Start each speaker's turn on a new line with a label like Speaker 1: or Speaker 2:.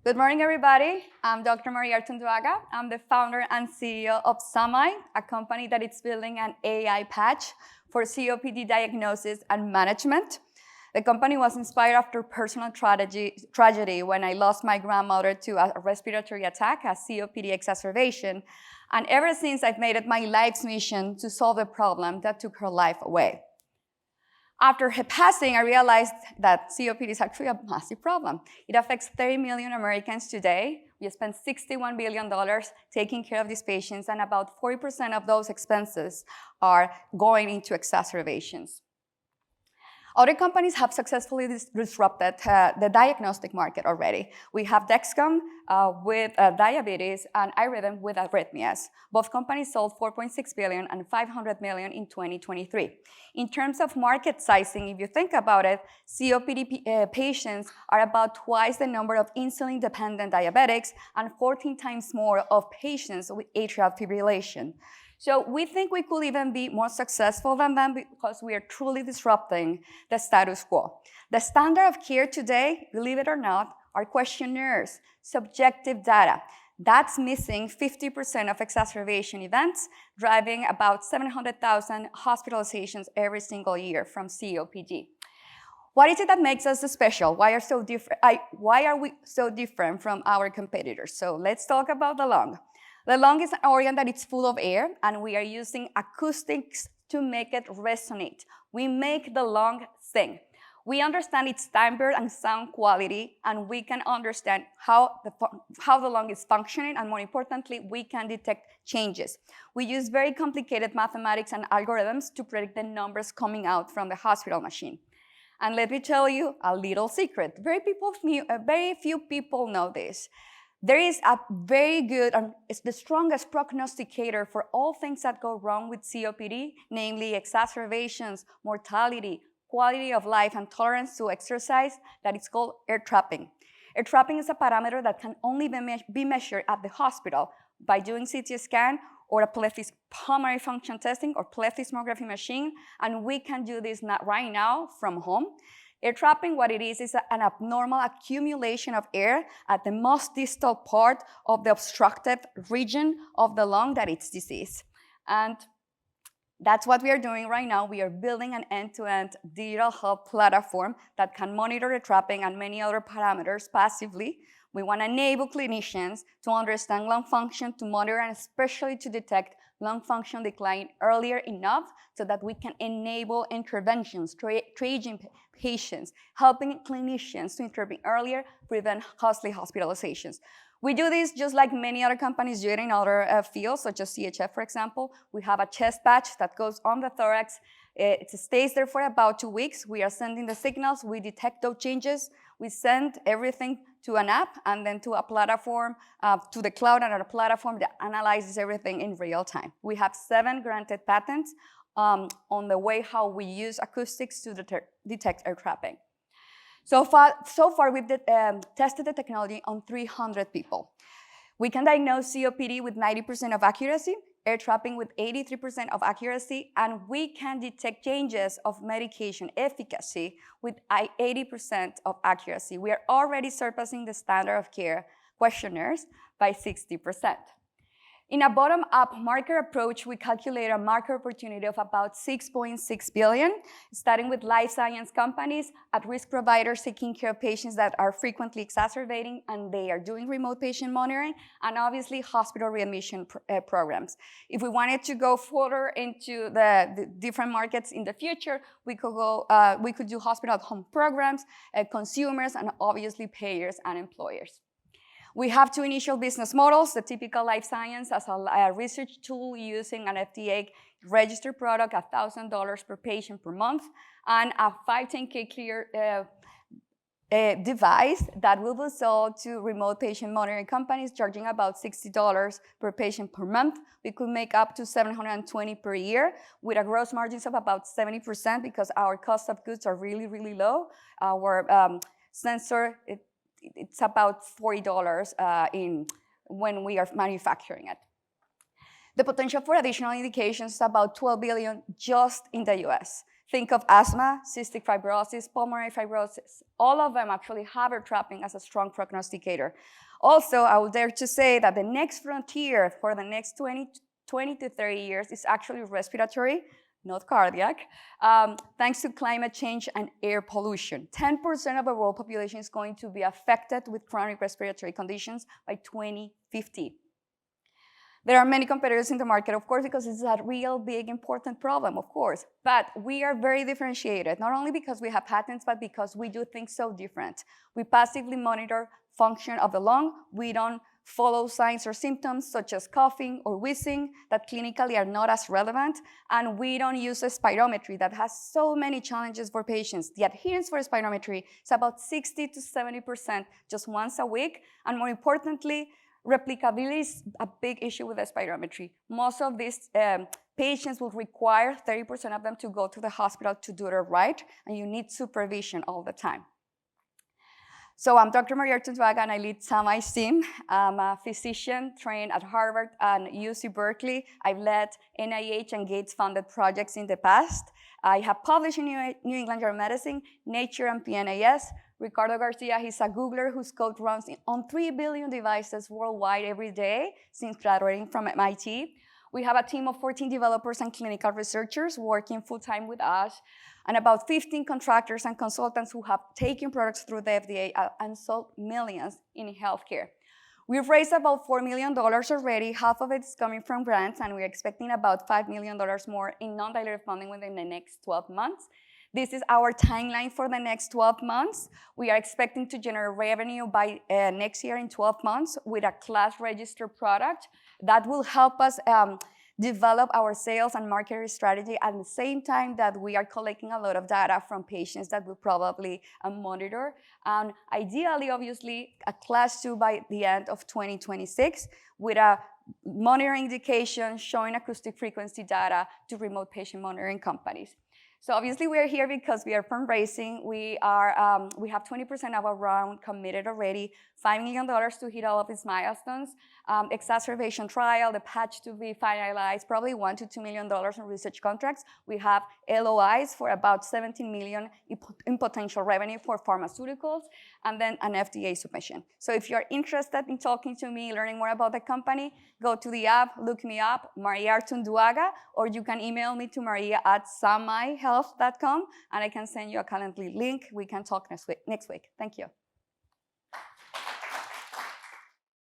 Speaker 1: Good morning, everybody. I'm Dr. Artunduaga. I'm the founder and CEO of Samay, a company that is building an AI patch for COPD diagnosis and management. The company was inspired after personal tragedy when I lost my grandmother to a respiratory attack, a COPD exacerbation. And ever since, I've made it my life's mission to solve a problem that took her life away. After her passing, I realized that COPD is actually a massive problem. It affects 30 million Americans today. We spend $61 billion taking care of these patients, and about 40% of those expenses are going into exacerbations. Other companies have successfully disrupted the diagnostic market already. We have Dexcom with diabetes and iRhythm with arrhythmias. Both companies sold $4.6 billion and $500 million in 2023. In terms of market sizing, if you think about it, COPD patients are about twice the number of insulin-dependent diabetics and 14 times more of patients with atrial fibrillation. So we think we could even be more successful than them because we are truly disrupting the status quo. The standard of care today, believe it or not, are questionnaires, subjective data. That's missing 50% of exacerbation events, driving about 700,000 hospitalizations every single year from COPD. What is it that makes us special? Why are we so different from our competitors? So let's talk about the lung. The lung is an organ that is full of air, and we are using acoustics to make it resonate. We make the lung sing. We understand its timbre and sound quality, and we can understand how the lung is functioning, and more importantly, we can detect changes. We use very complicated mathematics and algorithms to predict the numbers coming out from the hospital machine. And let me tell you a little secret. Very few people know this. There is a very good, it's the strongest prognosticator for all things that go wrong with COPD, namely exacerbations, mortality, quality of life, and tolerance to exercise, that is called air trapping. Air trapping is a parameter that can only be measured at the hospital by doing CT scan or a pulmonary function testing or plethysmography machine, and we can do this right now from home. Air trapping, what it is an abnormal accumulation of air at the most distal part of the obstructed region of the lung that it's diseased. And that's what we are doing right now. We are building an end-to-end digital health platform that can monitor the trapping and many other parameters passively. We want to enable clinicians to understand lung function, to monitor, and especially to detect lung function decline earlier enough so that we can enable interventions, triaging patients, helping clinicians to intervene earlier, prevent costly hospitalizations. We do this just like many other companies do it in other fields, such as CHF, for example. We have a chest patch that goes on the thorax. It stays there for about 2 weeks. We are sending the signals. We detect those changes. We send everything to an app and then to a platform, to the cloud and a platform that analyzes everything in real time. We have 7 granted patents on the way how we use acoustics to detect air trapping. So far we've tested the technology on 300 people. We can diagnose COPD with 90% of accuracy, air trapping with 83% of accuracy, and we can detect changes of medication efficacy with 80% of accuracy. We are already surpassing the standard of care questionnaires by 60%. In a bottom-up market approach, we calculate a market opportunity of about $6.6 billion, starting with life science companies, at-risk providers taking care of patients that are frequently exacerbating and they are doing remote patient monitoring, and obviously hospital readmission programs. If we wanted to go further into the different markets in the future, we could do hospital at home programs, consumers, and obviously payers and employers. We have 2 initial business models: the typical life science as a research tool using an FDA-registered product, $1,000 per patient per month, and a 510(k) clear device that will be sold to remote patient monitoring companies, charging about $60 per patient per month. We could make up to $720 per year with a gross margins of about 70% because our cost of goods are really, really low. Our sensor, it's about $40 when we are manufacturing it. The potential for additional indications is about $12 billion just in the US. Think of asthma, cystic fibrosis, pulmonary fibrosis. All of them actually have air trapping as a strong prognosticator. Also, I would dare to say that the next frontier for the next 20 to 30 years is actually respiratory, not cardiac, thanks to climate change and air pollution. 10% of the world population is going to be affected with chronic respiratory conditions by 2050. There are many competitors in the market, of course, because it's a real big, important problem, of course. But we are very differentiated, not only because we have patents, but because we do things so different. We passively monitor function of the lung. We don't follow signs or symptoms such as coughing or wheezing that clinically are not as relevant. And we don't use a spirometry that has so many challenges for patients. The adherence for spirometry is about 60 to 70% just once a week. And more importantly, replicability is a big issue with the spirometry. Most of these patients will require 30% of them to go to the hospital to do it right, and you need supervision all the time. So I'm Dr. Maria Artunduaga, and I lead Samay's team. I'm a physician trained at Harvard and UC Berkeley. I've led NIH and Gates-funded projects in the past. I have published in New England Journal of Medicine, Nature, and PNAS. Ricardo Garcia, he's a Googler whose code runs on 3 billion devices worldwide every day since graduating from MIT. We have a team of 14 developers and clinical researchers working full-time with us, and about 15 contractors and consultants who have taken products through the FDA and sold millions in healthcare. We've raised about $4 million already. Half of it is coming from grants, and we're expecting about $5 million more in non-dilutive funding within the next 12 months. This is our timeline for the next 12 months. We are expecting to generate revenue by next year in 12 months with a class registered product that will help us develop our sales and marketing strategy at the same time that we are collecting a lot of data from patients that we'll probably monitor. And ideally, obviously, a class 2 by the end of 2026 with a monitoring indication showing acoustic frequency data to remote patient monitoring companies. So obviously we are here because we are fundraising. We have 20% of our round committed already, $5 million to hit all of its milestones, exacerbation trial, the patch to be finalized, probably $1 to $2 million in research contracts. We have LOIs for about $17 million in potential revenue for pharmaceuticals, and then an FDA submission. So if you're interested in talking to me, learning more about the company, go to the app, look me up, Maria Artunduaga, or you can email me to maria@samayhealth.com, and I can send you a Calendly link. We can talk next week. Thank you.